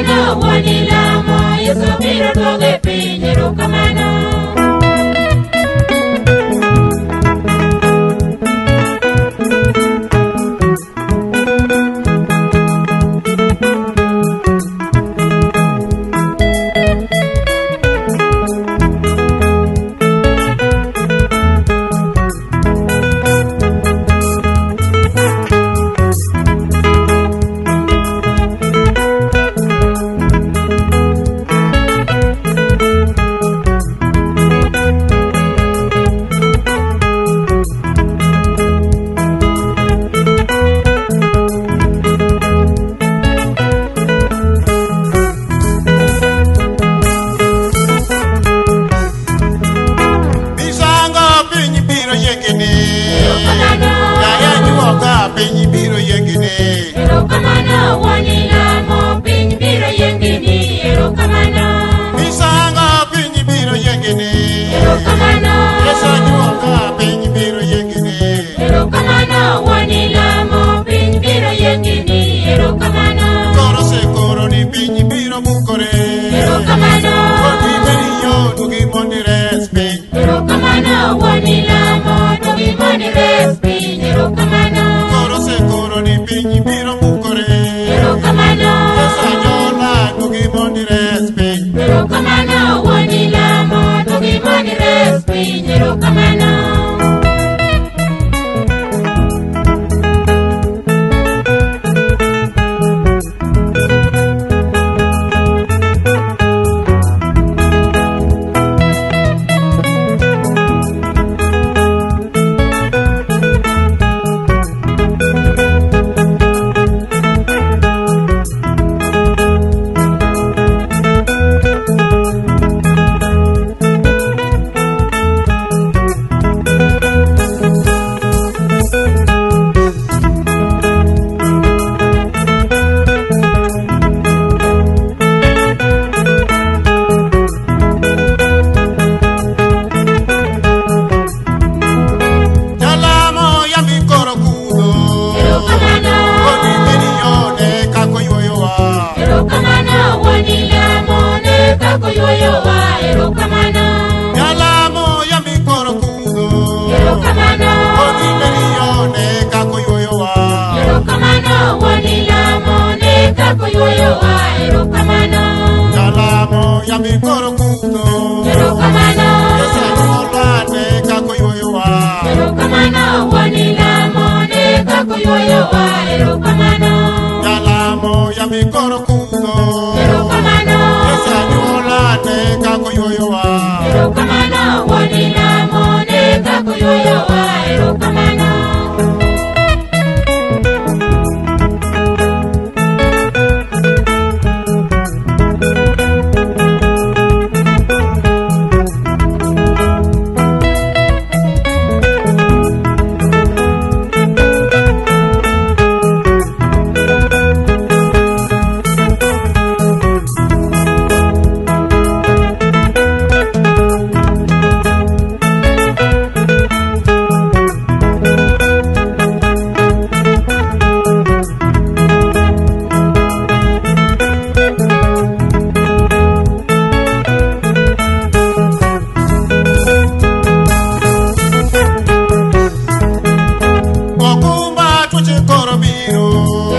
Erokamano, wanilamo, Yesu biro duoge piny, erokamano. Erokamano, wanilamo, piny biro yengini, erokamano. Misanga piny biro yengini, Erokamano. Yesu juoka piny biro yengini. Erokamano, wanilamo, piny biro yengini, erokamano. Koro se koro ni piny biro bukore, Erokamano. Kodi beriyo tugi mondi res piny. Erokamano, wanilamo, duogi mondi res piny, erokamano. Koro se koro ni piny biro bukore, Erokamano. Yesu jola tugi mondi res piny. Erokamano, wanilamo, duogi mondi res piny, erokamano. Yalamo yami koro kudo, Erokamano. Kodi beriyo ne kako yuoyo wa. Erokamano, wanilamo, ne kako yuoyo wa, erokamano. Yalamo yami koro kudo, Erokamano. Yesu juoka ne kako yuoyo wa. Erokamano, wanilamo, ne kako yuoyo wa, erokamano. Yalamo yami koro kudo, Erokamano. Yesu juola ne kako yuoyo wa. Erokamano, wanilamo, ne kako yuoyo wa, erokamano. Okumba tuche koro biro,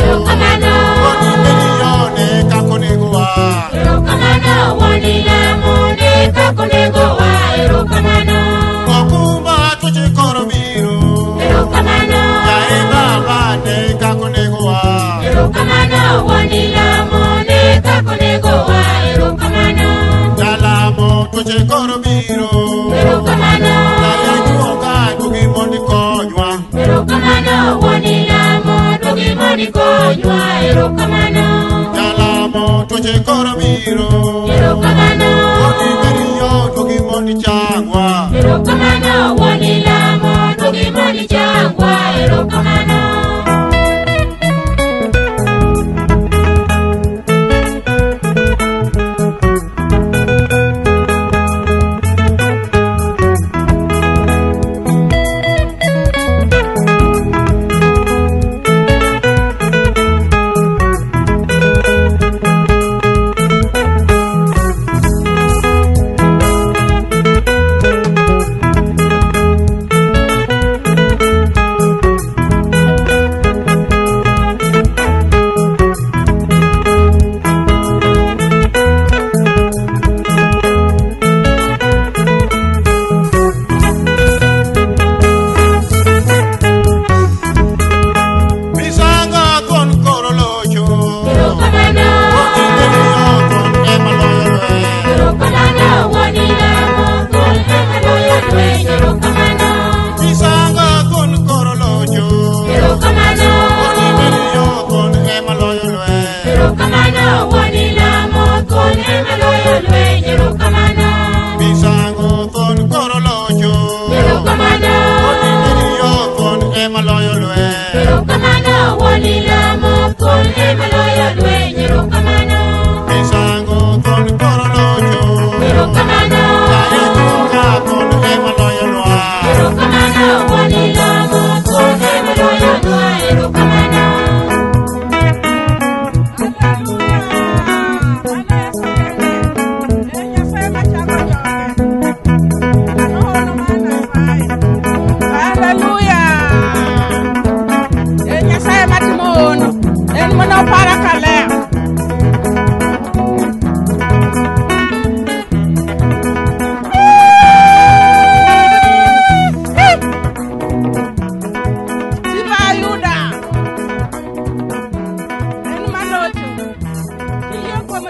Erokamano. Kodi beriyo ne kako nego wa. Erokamano, wanilamo, ne kako nego wa, erokamano. Okumba tuche koro biro, Erokamano. Yae baba ne kako nego wa. Erokamano, wanilamo, ne kako nego wa, erokamano. Yalamo tuche koro biro, Erokamano. Yae juoka tugi mondi konywa. Erokamano, wanilamo, duogi mondi konywa, erokamano. Yalamo tuche koro biro, Erokamano. Kodi beriyo tugi mondi changwa. Erokamano, wanilamo, duogi mondi changwa, erokamano.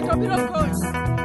to biro konyi.